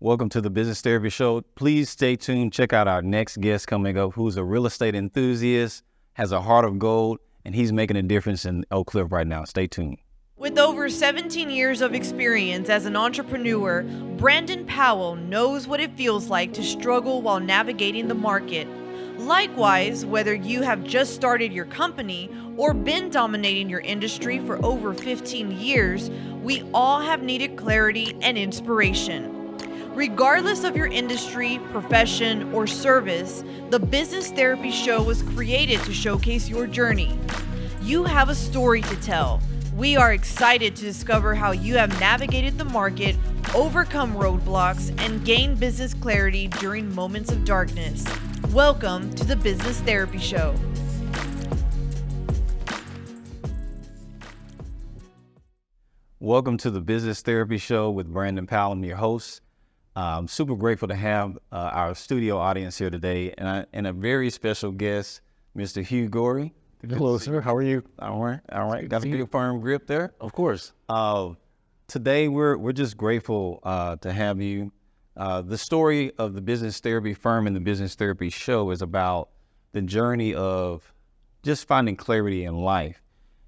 Welcome to the Business Therapy Show. Please stay tuned. Check out our next guest coming up, who's a real estate enthusiast, has a heart of gold, and he's making a difference in Oak Cliff right now. Stay tuned. With over 17 years of experience as an entrepreneur, Brandon Powell knows what it feels like to struggle while navigating the market. Likewise, whether you have just started your company or been dominating your industry for over 15 years, we all have needed clarity and inspiration. Regardless of your industry, profession, or service, the Business Therapy Show was created to showcase your journey. You have a story to tell. We are excited to discover how you have navigated the market, overcome roadblocks, and gained business clarity during moments of darkness. Welcome to the Business Therapy Show. Welcome to the Business Therapy Show with Brandon Powell. I'm your host. I'm super grateful to have our studio audience here today and a very special guest, Mr. Hugh Goree. Hello, sir. How are you? All right. Got a good firm grip there. Of course. Today, we're just grateful to have you. The story of the Business Therapy Firm and the Business Therapy Show is about the journey of just finding clarity in life.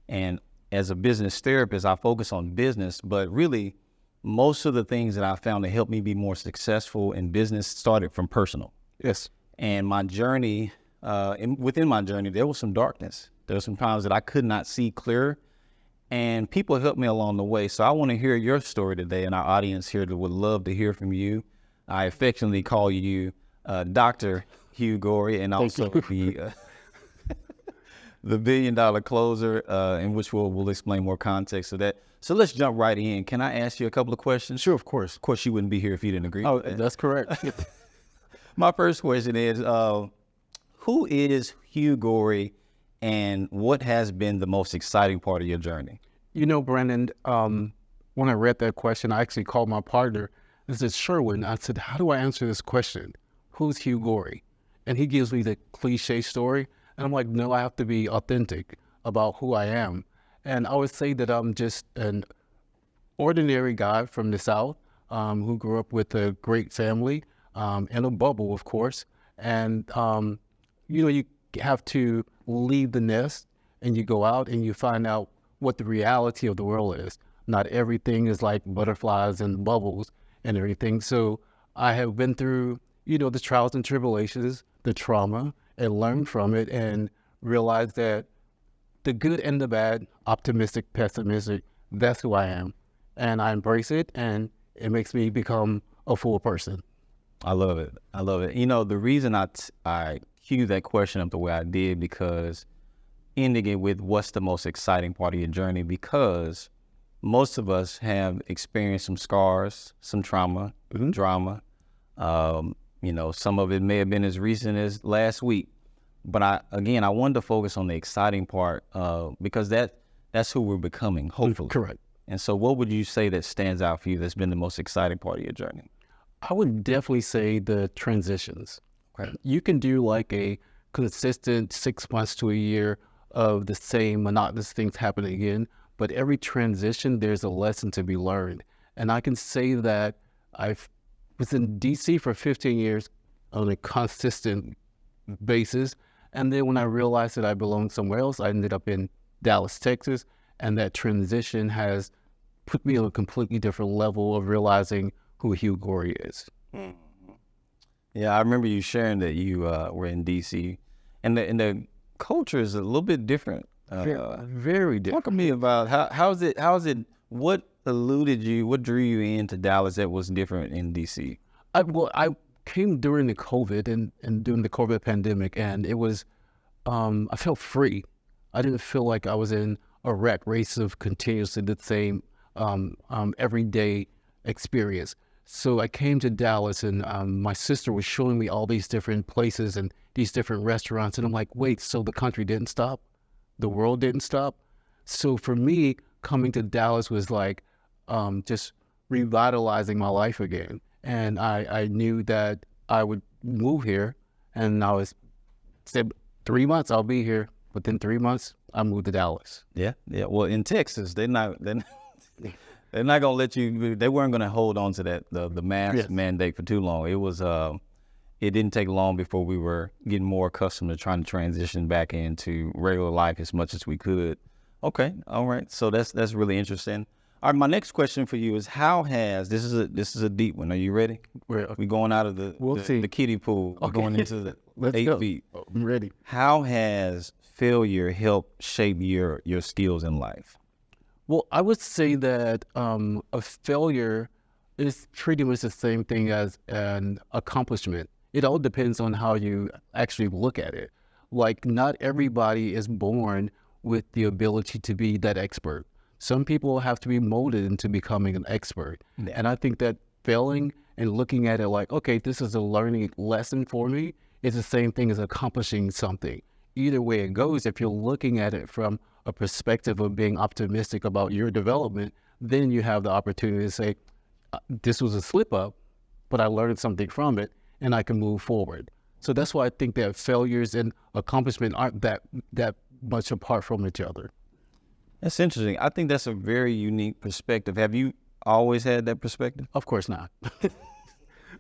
And as a business therapist, I focus on business, but really, most of the things that I found to help me be more successful in business started from personal. Yes. And my journey, within my journey, there was some darkness. There were some times that I could not see clear, and people helped me along the way. So I want to hear your story today, and our audience here would love to hear from you. I affectionately call you Dr. Hugh Goree, and also the $1 billion closer, in which we'll explain more context of that. So let's jump right in. Can I ask you a couple of questions? Sure, of course. Of course, you wouldn't be here if you didn't agree. Oh, with that. that's correct. My first question is, who is Hugh Goree, and what has been the most exciting part of your journey? You know, Brandon, when I read that question, I actually called my partner and said, Sherwin, I said, how do I answer this question? Who's Hugh Goree? And he gives me the cliche story. And I'm like, no, I have to be authentic about who I am. And I would say that I'm just an ordinary guy from the South who grew up with a great family in a bubble, of course. And, you have to leave the nest and you go out and you find out what the reality of the world is. Not everything is like butterflies and bubbles and everything. So I have been through, the trials and tribulations, the trauma, and learned from it and realized that the good and the bad, optimistic, pessimistic, that's who I am. And I embrace it, and it makes me become a full person. I love it. The reason I queued that question up the way I did, because ending it with what's the most exciting part of your journey, because most of us have experienced some scars, some trauma, drama. Some of it may have been as recent as last week. But I wanted to focus on the exciting part because that's who we're becoming, hopefully. Correct. And so what would you say that stands out for you that's been the most exciting part of your journey? I would definitely say the transitions. Okay. You can do like a consistent 6 months to a year of the same monotonous things happening again, but every transition, there's a lesson to be learned. And I can say that I was in DC for 15 years on a consistent basis. And then when I realized that I belonged somewhere else, I ended up in Dallas, Texas. And that transition has put me on a completely different level of realizing who Hugh Goree is. Mm-hmm. Yeah, I remember you sharing that you were in DC, and the culture is a little bit different. Very different. Talk to me about how's it? What drew you into Dallas that was different in DC? I came during the COVID and during the COVID pandemic, and it was, I felt free. I didn't feel like I was in a rat race of continuously the same everyday experience. So I came to Dallas, and my sister was showing me all these different places and these different restaurants, and I'm like, wait, so the country didn't stop? The world didn't stop? So for me, coming to Dallas was like just revitalizing my life again. And I knew that I would move here, and I said 3 months I'll be here. Within 3 months, I moved to Dallas. Yeah. Well, in Texas, They're not gonna let you. They weren't gonna hold on to that the mask Yes. mandate for too long. It was it didn't take long before we were getting more accustomed to trying to transition back into regular life as much as we could. Okay, all right. So that's really interesting. All right, my next question for you is how has this is a deep one. Are you ready? We're We're going out of the We'll see. the kiddie pool. We're Okay. going into the Let's 8 go. feet. Oh, I'm ready. How has failure helped shape your skills in life? Well, I would say that a failure is pretty much the same thing as an accomplishment. It all depends on how you actually look at it. Like, not everybody is born with the ability to be that expert. Some people have to be molded into becoming an expert. Yeah. And I think that failing and looking at it like, okay, this is a learning lesson for me, is the same thing as accomplishing something. Either way it goes, if you're looking at it from a perspective of being optimistic about your development, then you have the opportunity to say, this was a slip up, but I learned something from it and I can move forward. So that's why I think that failures and accomplishment aren't that much apart from each other. That's interesting. I think that's a very unique perspective. Have you always had that perspective? Of course not.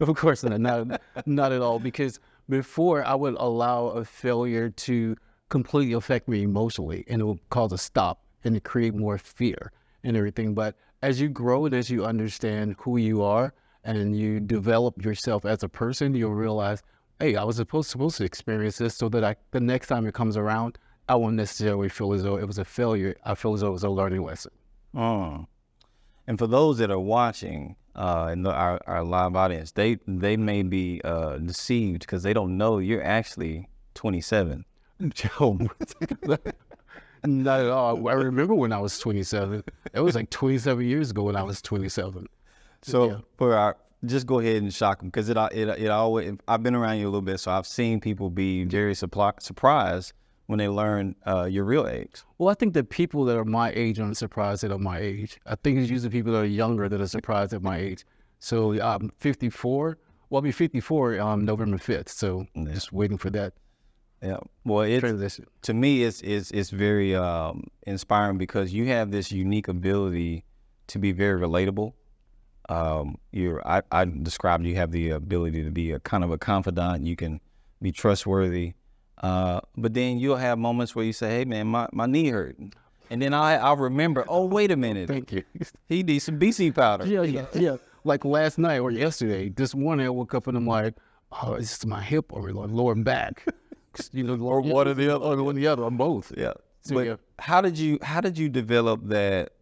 Of course not at all. Because before I would allow a failure to completely affect me emotionally, and it would cause a stop and to create more fear and everything. But as you grow and as you understand who you are and you develop yourself as a person, you'll realize, hey, I was supposed to experience this so that the next time it comes around, I won't necessarily feel as though it was a failure. I feel as though it was a learning lesson. And for those that are watching in our live audience, they may be deceived because they don't know you're actually 27. Not at all. I remember when I was 27. It was like 27 years ago when I was 27. So Yeah. for our, just go ahead and shock them because it always. I've been around you a little bit, so I've seen people be very surprised when they learn your real age. Well, I think the people that are my age aren't surprised that I'm my age. I think it's usually people that are younger that are surprised at my age. So I'm 54. Well, I'll be 54 November 5th. So just waiting for that Yeah. Well, it's transition. to me, it's very inspiring because you have this unique ability to be very relatable. I described you have the ability to be a kind of a confidant. You can be trustworthy, but then you'll have moments where you say, "Hey, man, my knee hurt," and then I'll remember. Oh, wait a minute, Thank you. he needs some BC powder. Yeah. Like last night or yesterday, this morning I woke up and I'm like, oh, it's my hip or my lower back. Or one or the other. Or one or the other, on both. Yeah. So, But yeah. how did you develop that?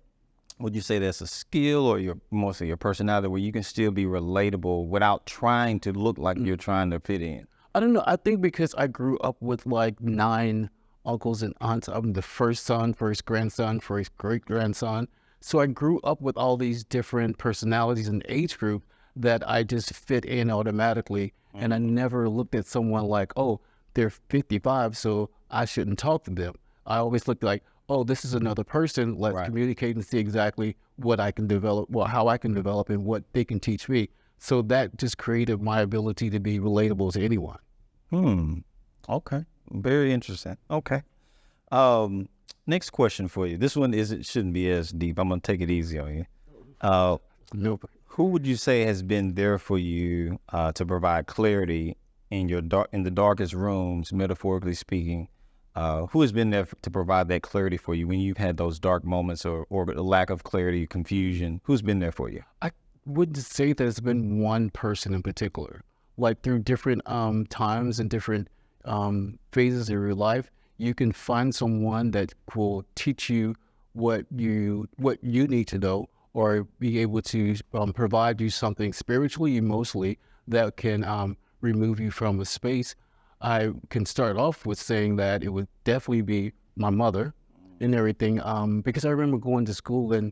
Would you say that's a skill or mostly your personality where you can still be relatable without trying to look like you're trying to fit in? I don't know. I think because I grew up with like 9 uncles and aunts. I'm the first son, first grandson, first great-grandson. So I grew up with all these different personalities and age group that I just fit in automatically. And I never looked at someone like, oh, they're 55, so I shouldn't talk to them. I always looked like, oh, this is another person. Let's communicate and see exactly what I can develop, well, how I can develop and what they can teach me. So that just created my ability to be relatable to anyone. Okay. Very interesting. Okay. Next question for you. This one shouldn't be as deep. I'm gonna take it easy on you. Nope. Who would you say has been there for you to provide clarity in the darkest rooms, metaphorically speaking? Who has been there to provide that clarity for you when you've had those dark moments or a lack of clarity, confusion? Who's been there for you? I wouldn't say that it's been one person in particular. Like through different times and different phases of your life, you can find someone that will teach you what you need to know, or be able to provide you something spiritually, emotionally that can remove you from a space. I can start off with saying that it would definitely be my mother and everything, because I remember going to school and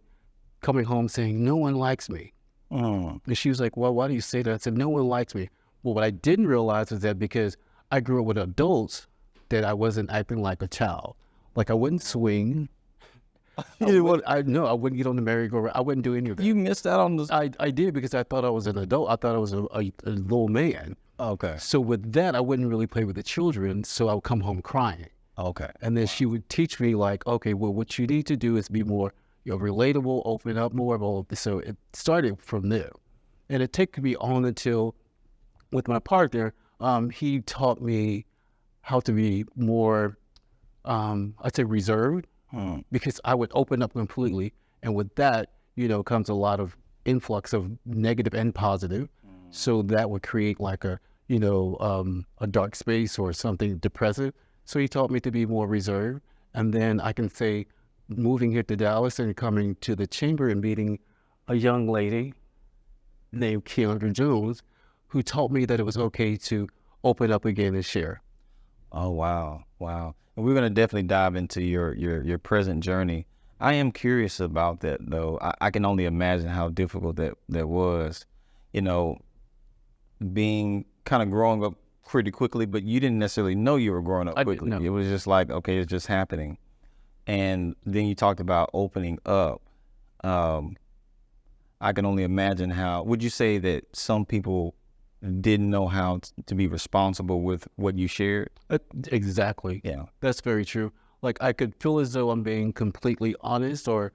coming home saying, no one likes me. And she was like, well, why do you say that? I said, no one likes me. Well, what I didn't realize is that because I grew up with adults, that I wasn't acting like a child. Like I wouldn't swing. I wouldn't get on the merry-go-round. I wouldn't do any of that. You missed out on this. I did because I thought I was an adult. I thought I was a little man. Okay. So with that, I wouldn't really play with the children. So I would come home crying. Okay. And then she would teach me like, okay, well, what you need to do is be more relatable, open up more. Well, so it started from there. And it took me on until with my partner, he taught me how to be more, I'd say reserved, because I would open up completely. And with that, comes a lot of influx of negative and positive. So that would create like a dark space or something depressive. So he taught me to be more reserved. And then I can say moving here to Dallas and coming to the chamber and meeting a young lady named Keandra Jones, who taught me that it was okay to open up again and share. Oh, wow. Wow. And we're going to definitely dive into your present journey. I am curious about that, though. I can only imagine how difficult that was, being kind of growing up pretty quickly, but you didn't necessarily know you were growing up quickly. It was just like, okay, it's just happening. And then you talked about opening up. I can only imagine how, would you say that some people didn't know how to be responsible with what you shared? Exactly. Yeah. That's very true. Like I could feel as though I'm being completely honest or,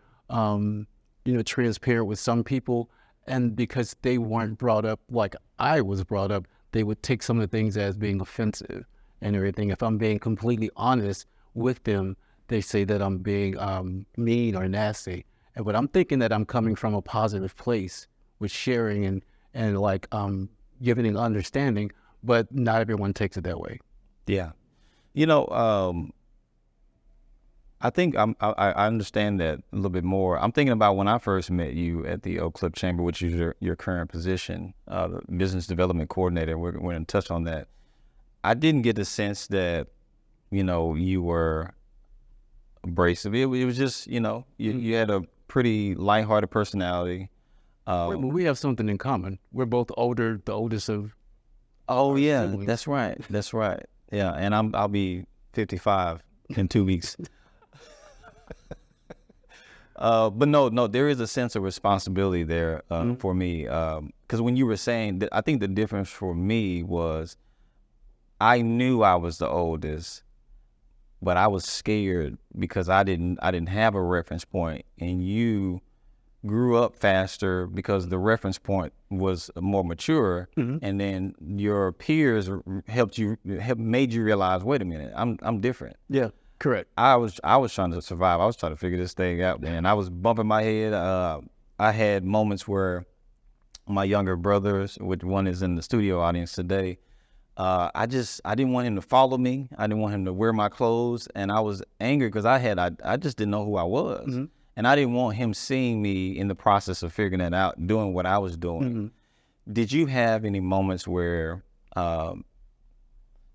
transparent with some people. And because they weren't brought up like I was brought up, they would take some of the things as being offensive and everything. If I'm being completely honest with them, they say that I'm being mean or nasty. But I'm thinking that I'm coming from a positive place with sharing and like giving an understanding, but not everyone takes it that way. Yeah. I think I understand that a little bit more. I'm thinking about when I first met you at the Oak Cliff Chamber, which is your current position, the business development coordinator. We're going to touch on that. I didn't get the sense that, you were abrasive. It was just, you had a pretty lighthearted personality. We have something in common. We're both older, the oldest of. Oh yeah, siblings. That's right. Yeah, and I'll be 55 in 2 weeks. But no, there is a sense of responsibility there for me. Because when you were saying that, I think the difference for me was I knew I was the oldest, but I was scared because I didn't have a reference point, and you grew up faster because the reference point was more mature, and then your peers made you realize, wait a minute, I'm different. Yeah, correct. I was trying to survive. I was trying to figure this thing out, man. I was bumping my head. I had moments where my younger brothers, which one is in the studio audience today, I didn't want him to follow me. I didn't want him to wear my clothes, and I was angry because I just didn't know who I was. And I didn't want him seeing me in the process of figuring that out, doing what I was doing. Did you have any moments where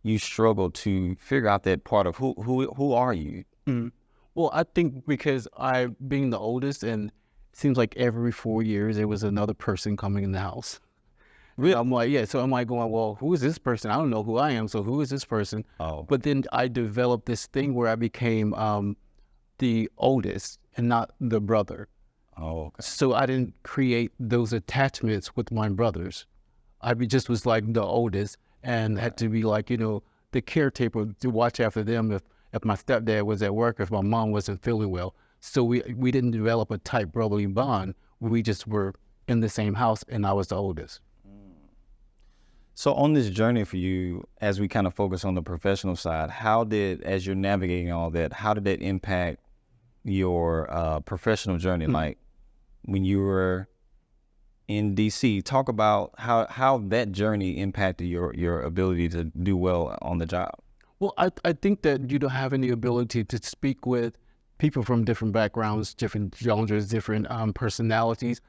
you struggled to figure out that part of who are you? Well, I think because I being the oldest, and it seems like every 4 years there was another person coming in the house. Really? I'm like, yeah. So I'm like going, well, who is this person? I don't know who I am. So who is this person? Oh. But then I developed this thing where I became the oldest and not the brother. Oh, okay. So I didn't create those attachments with my brothers. Just was like the oldest and had to be like, the caretaker to watch after them if my stepdad was at work, if my mom wasn't feeling well. So we didn't develop a tight brotherly bond. We just were in the same house, and I was the oldest. So on this journey for you, as we kind of focus on the professional side, as you're navigating all that, how did that impact your professional journey? Like when you were in DC, talk about how that journey impacted your ability to do well on the job. Well, I think that you don't have any ability to speak with people from different backgrounds, different genres, different personalities,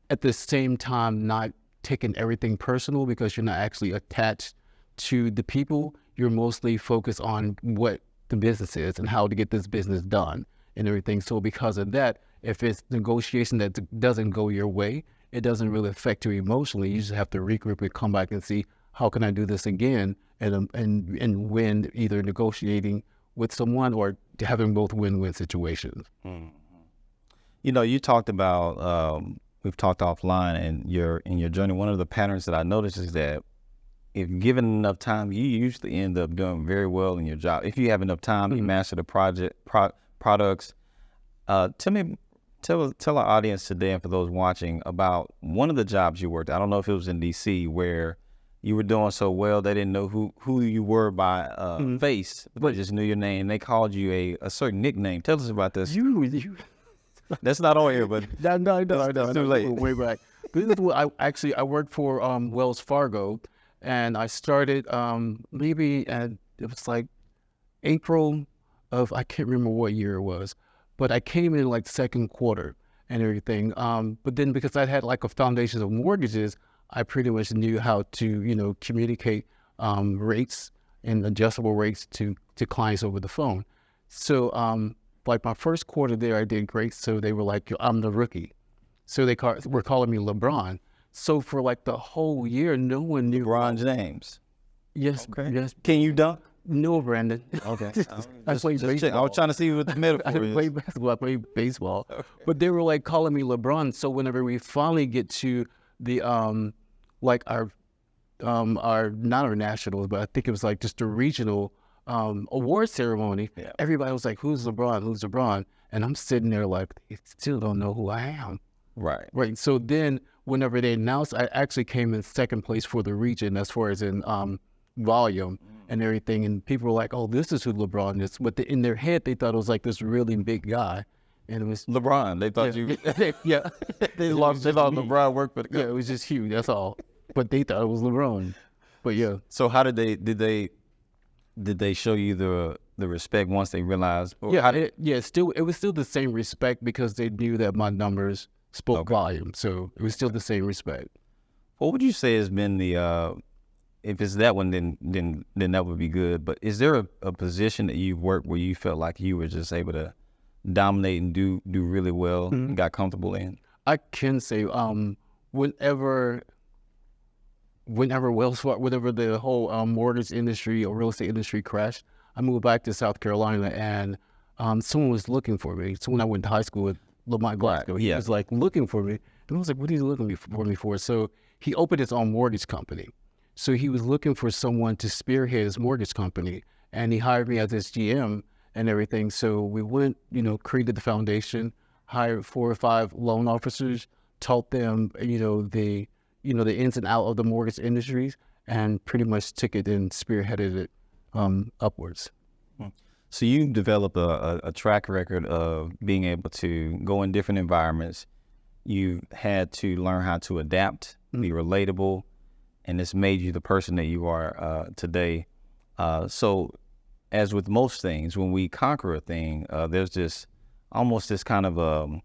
at the same time not taking everything personal because you're not actually attached to the people. You're mostly focused on what the business is and how to get this business done and everything. So because of that, if it's negotiation that doesn't go your way, it doesn't really affect you emotionally. You just have to regroup and come back and see, how can I do this again? And win, either negotiating with someone or having both win-win situations. You talked about, we've talked offline, and in your journey, one of the patterns that I noticed is that if given enough time, you usually end up doing very well in your job. If you have enough time, you master the products. Tell me Tell our audience today and for those watching about one of the jobs you worked. I don't know if it was in D.C. where you were doing so well they didn't know who you were by face, but just knew your name. They called you a certain nickname. Tell us about this. You That's not on here, but no, too late. way back. This is what I worked for Wells Fargo, and I started it was like April of, I can't remember what year it was, but I came in like second quarter and everything. But then because I had like a foundation of mortgages, I pretty much knew how to, communicate rates and adjustable rates to clients over the phone. So like my first quarter there, I did great. So they were like, I'm the rookie. So they were calling me LeBron. So for like the whole year, no one knew LeBron James. Yes. Okay. Yes. Can you dunk? No, Brandon. Okay. I played baseball. I was trying to see what the I metaphor didn't is. play basketball. I played baseball. Okay. But they were like calling me LeBron. So whenever we finally get to the like our not our nationals, but I think it was like just a regional award ceremony, Yeah. everybody was like, "Who's LeBron? Who's LeBron?" And I'm sitting there like, they still don't know who I am. Right. Right. So then whenever they announced, I actually came in second place for the region as far as in volume and everything. And people were like, "Oh, this is who LeBron is." But in their head, they thought it was like this really big guy. And it was LeBron. They thought you. yeah. They thought LeBron worked for the Yeah, it was just Hugh. That's all. But they thought it was LeBron. But yeah. So how did they show you the respect once they realized? Yeah, it was still the same respect because they knew that my numbers spoke volume. So it was still the same respect. What would you say has been the if it's that one, then that would be good. But is there a position that you've worked where you felt like you were just able to dominate and do really well and got comfortable in? I can say whenever Wells Fargo, whenever the whole mortgage industry or real estate industry crashed, I moved back to South Carolina, and someone was looking for me. So when I went to high school with Lamont Glasgow, he was like looking for me, and I was like, "What are you looking for me for?" So he opened his own mortgage company. So he was looking for someone to spearhead his mortgage company, and he hired me as his GM and everything. So we went, created the foundation, hired 4 or 5 loan officers, taught them, the ins and outs of the mortgage industries, and pretty much took it and spearheaded it upwards. So you developed a track record of being able to go in different environments. You had to learn how to adapt, be relatable, and it's made you the person that you are today. So as with most things, when we conquer a thing, there's this kind of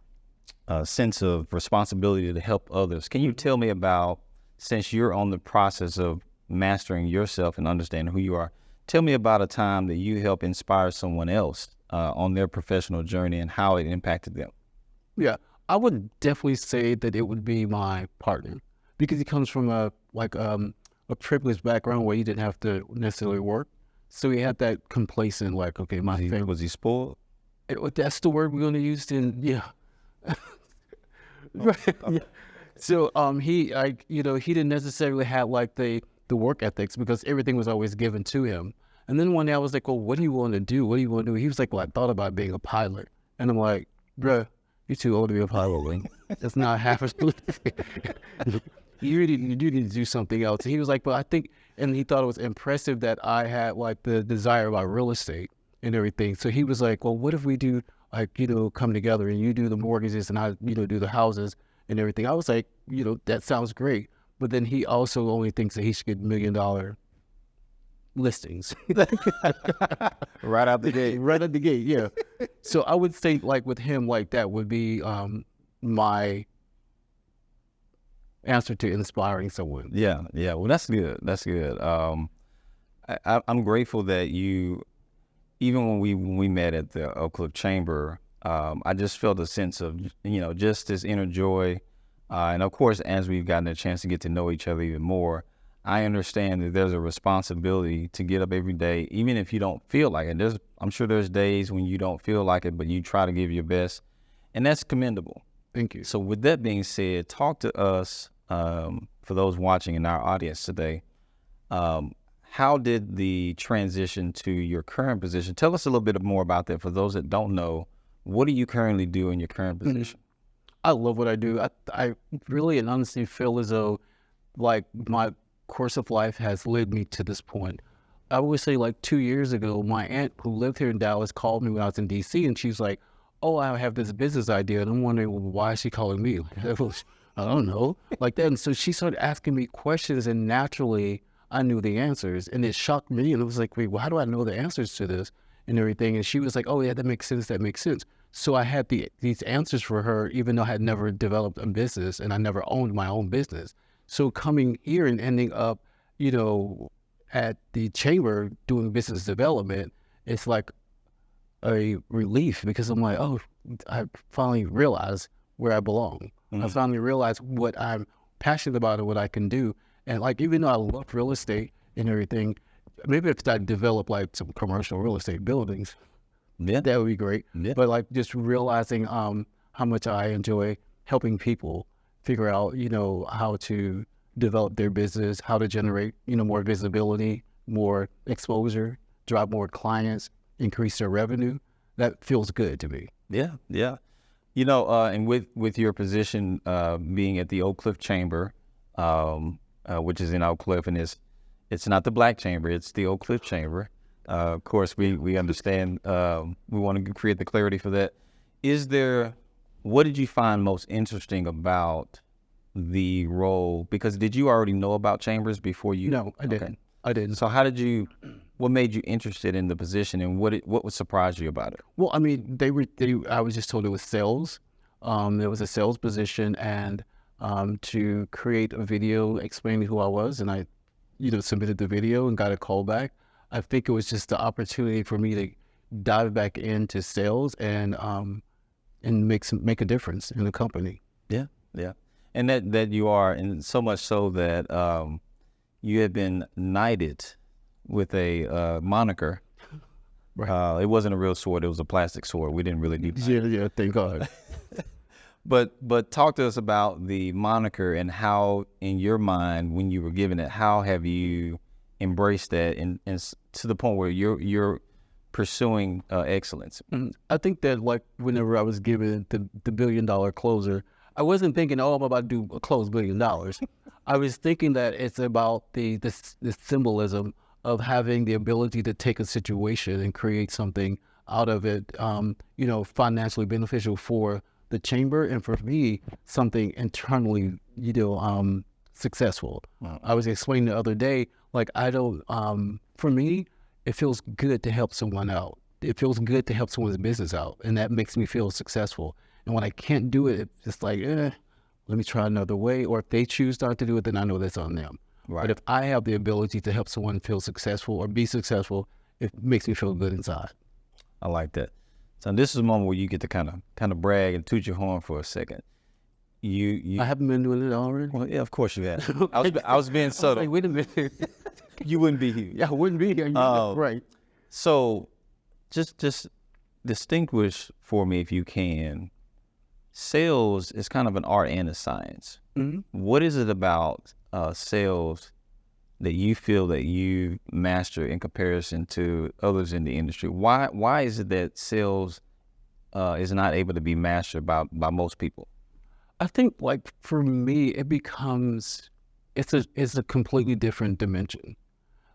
a sense of responsibility to help others. Can you tell me about, since you're on the process of mastering yourself and understanding who you are, tell me about a time that you helped inspire someone else on their professional journey and how it impacted them? Yeah, I would definitely say that it would be my partner, because he comes from a privileged background where he didn't have to necessarily work. So he had that complacent, like, okay, my family. Was he spoiled? That's the word we're going to use then, yeah. Right. Yeah. So he didn't necessarily have like the work ethics, because everything was always given to him. And then one day I was like, "Well, what do you want to do? What do you want to do?" He was like, "Well, I thought about being a pilot." And I'm like, "Bruh, you're too old to be a pilot. That's not half as you need to do something else." And he was like, "But I think," and he thought it was impressive that I had like the desire about real estate and everything. So he was like, "Well, what if we do come together and you do the mortgages and I, do the houses and everything?" I was like, that sounds great. But then he also only thinks that he should get $1 million listings. Right out the gate. Right out the gate, yeah. So I would say like with him, like that would be my answer to inspiring someone. Yeah. Well, that's good. I'm grateful that you, even when we met at the Oak Cliff Chamber, I just felt a sense of, just this inner joy. And of course, as we've gotten a chance to get to know each other even more, I understand that there's a responsibility to get up every day, even if you don't feel like it. I'm sure there's days when you don't feel like it, but you try to give your best, and that's commendable. Thank you. So with that being said, talk to us, for those watching in our audience today. How did the transition to your current position? Tell us a little bit more about that. For those that don't know, what do you currently do in your current position? I love what I do. I really and honestly feel as though like my course of life has led me to this point. I would say like 2 years ago, my aunt who lived here in Dallas called me when I was in DC, and she's like, "Oh, I have this business idea," and I'm wondering, well, why is she calling me? I don't know, like that. And so she started asking me questions, and naturally, I knew the answers, and it shocked me. And it was like, wait, well, how do I know the answers to this and everything? And she was like, "Oh yeah, that makes sense. That makes sense." So I had these answers for her, even though I had never developed a business and I never owned my own business. So coming here and ending up, you know, at the chamber doing business development, it's like a relief because I'm like, oh, I finally realized where I belong. I finally realized what I'm passionate about and what I can do. And like, even though I love real estate and everything, maybe if I develop like some commercial real estate buildings, that would be great. But like just realizing how much I enjoy helping people figure out, you know, how to develop their business, how to generate, you know, more visibility, more exposure, drive more clients, increase their revenue. That feels good to me. Yeah. You know, and with your position being at the Oak Cliff Chamber, which is in Oak Cliff, and it's not the Black Chamber, it's the Oak Cliff Chamber. Of course, we understand. We want to create the clarity for that. What did you find most interesting about the role? Because did you already know about chambers before you? No, I didn't. Okay. I didn't. So what made you interested in the position, and what would surprise you about it? Well, I mean, I was just told it was sales. There was a sales position, and to create a video explaining who I was, and I, you know, submitted the video and got a call back. I think it was just the opportunity for me to dive back into sales and make a difference in the company. Yeah. And that you are, and so much so that you have been knighted with a moniker. Right. It wasn't a real sword; it was a plastic sword. We didn't really need that. Yeah. Thank God. But talk to us about the moniker and how, in your mind, when you were given it, how have you embraced that and to the point where you're pursuing excellence? I think that like whenever I was given the $1 billion closer, I wasn't thinking, oh, I'm about to close $1 billion. I was thinking that it's about the symbolism of having the ability to take a situation and create something out of it, you know, financially beneficial for the chamber, and for me, something internally, you know, successful. Wow. I was explaining the other day, like I don't, for me, it feels good to help someone out. It feels good to help someone's business out, and that makes me feel successful. And when I can't do it, it's just like, let me try another way. Or if they choose not to do it, then I know that's on them. Right. But if I have the ability to help someone feel successful or be successful, it makes me feel good inside. I like that. So this is a moment where you get to kind of brag and toot your horn for a second. You I haven't been doing it already. Well, yeah, of course you have. I was being subtle. Like, wait a minute. You wouldn't be here. Yeah, I wouldn't be here. Right. So, just distinguish for me, if you can. Sales is kind of an art and a science. Mm-hmm. What is it about sales that you feel that you master in comparison to others in the industry? Why is it that sales is not able to be mastered by most people? I think, like, for me, it's a completely different dimension.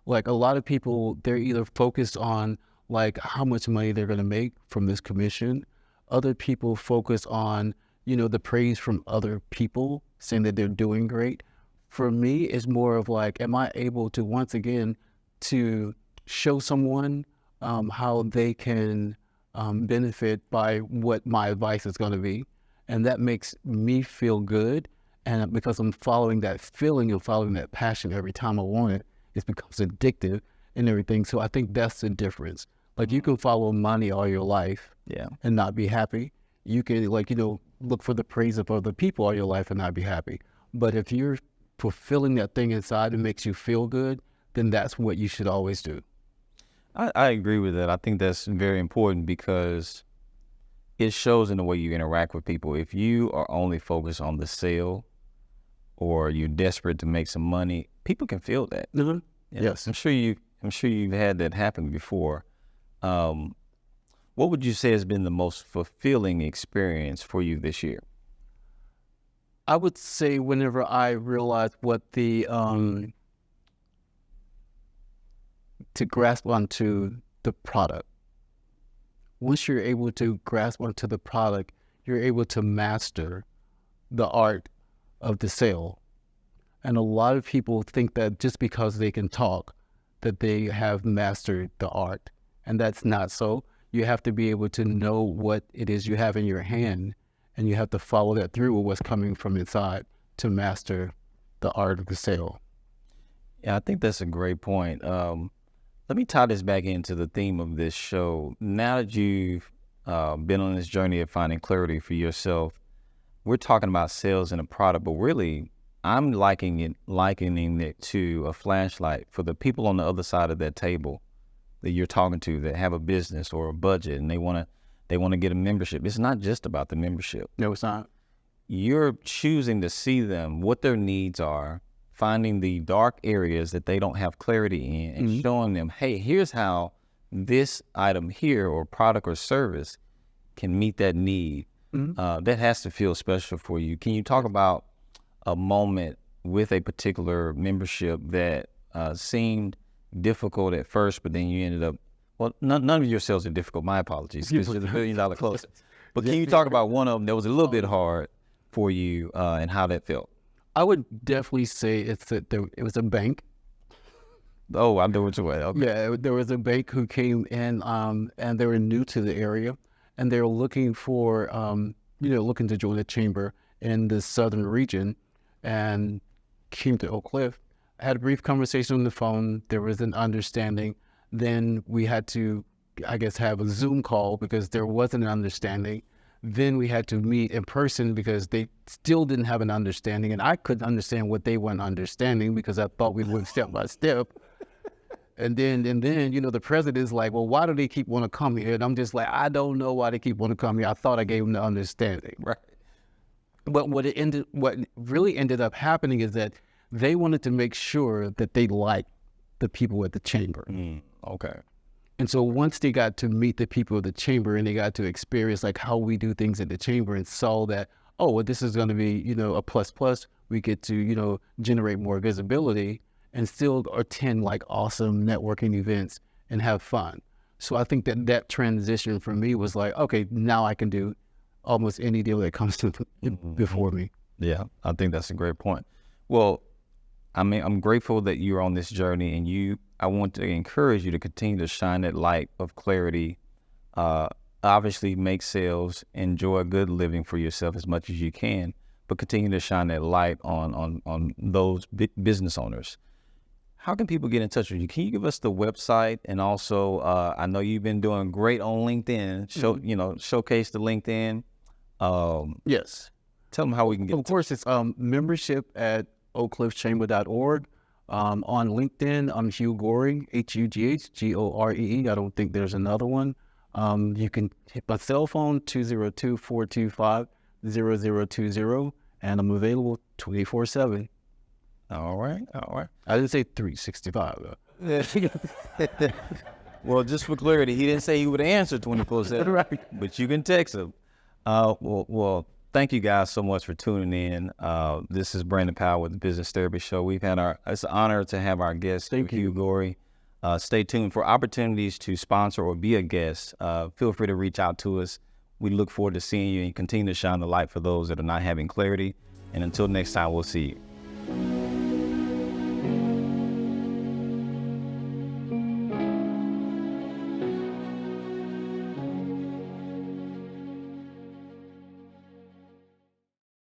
Like, a lot of people, they're either focused on like how much money they're going to make from this commission. Other people focus on, you know, the praise from other people saying that they're doing great. For me, it's more of like, am I able to, once again, to show someone how they can benefit by what my advice is going to be? And that makes me feel good. And because I'm following that feeling and following that passion every time I want it, it becomes addictive and everything. So I think that's the difference. Like, you can follow money all your life and not be happy. You can, like, you know, look for the praise of other people all your life and not be happy. But if you're fulfilling that thing inside and makes you feel good, then that's what you should always do. I agree with that. I think that's very important because it shows in the way you interact with people. If you are only focused on the sale or you're desperate to make some money, people can feel that. Mm-hmm. Yeah. Yes. I'm sure you've had that happen before. What would you say has been the most fulfilling experience for you this year? I would say whenever I realized what to grasp onto the product. Once you're able to grasp onto the product, you're able to master the art of the sale. And a lot of people think that just because they can talk, that they have mastered the art. And that's not so. You have to be able to know what it is you have in your hand, and you have to follow that through with what's coming from inside to master the art of the sale. Yeah, I think that's a great point. Let me tie this back into the theme of this show. Now that you've been on this journey of finding clarity for yourself, we're talking about sales and a product, but really, I'm likening it to a flashlight for the people on the other side of that table that you're talking to that have a business or a budget and they want to get a membership. It's not just about the membership. No, it's not. You're choosing to see them, what their needs are, finding the dark areas that they don't have clarity in, and showing them, hey, here's how this item here or product or service can meet that need. That has to feel special for you. Can you talk about a moment with a particular membership that seemed difficult at first, but then you ended up, well, none of your sales are difficult. My apologies, because you're the $1 billion closer. But can you talk about one of them that was a little bit hard for you and how that felt? I would definitely say it was a bank. Oh, I know which way. Okay. Yeah, there was a bank who came in, and they were new to the area, and they were looking for, looking to join the chamber in the southern region, and came to Oak Cliff. I had a brief conversation on the phone. There was an understanding. Then we had to, I guess, have a Zoom call because there wasn't an understanding. Then we had to meet in person because they still didn't have an understanding, and I couldn't understand what they weren't understanding because I thought we went step by step. And then, the president's like, well, why do they keep want to come here? And I'm just like, I don't know why they keep want to come here. I thought I gave them the understanding. Right. But what really ended up happening is that they wanted to make sure that they liked the people at the chamber. Okay. And so once they got to meet the people of the chamber and they got to experience like how we do things at the chamber and saw that, oh, well, this is going to be, a plus, we get to, generate more visibility and still attend like awesome networking events and have fun. So I think that transition for me was like, okay, now I can do almost any deal that comes to before me. Yeah, I think that's a great point. Well, I mean, I'm grateful that you're on this journey, and I want to encourage you to continue to shine that light of clarity. Obviously, make sales, enjoy a good living for yourself as much as you can, but continue to shine that light on those business owners. How can people get in touch with you? Can you give us the website? And also, I know you've been doing great on LinkedIn. Showcase the LinkedIn. Yes. Tell them how we can get. Of course, it's membership at oakcliffchamber.org. On LinkedIn, I'm Hugh Goree, Hughgoree. I don't think there's another one. You can hit my cell phone, 202-425-0020, and I'm available 24/7. All right. I didn't say 365, though. Well, just for clarity, he didn't say he would answer 24/7, Right. But you can text him. Well, thank you guys so much for tuning in. This is Brandon Powell with the Business Therapy Show. It's an honor to have our guest, Hugh Goree. Stay tuned for opportunities to sponsor or be a guest. Feel free to reach out to us. We look forward to seeing you and continue to shine the light for those that are not having clarity. And until next time, we'll see you.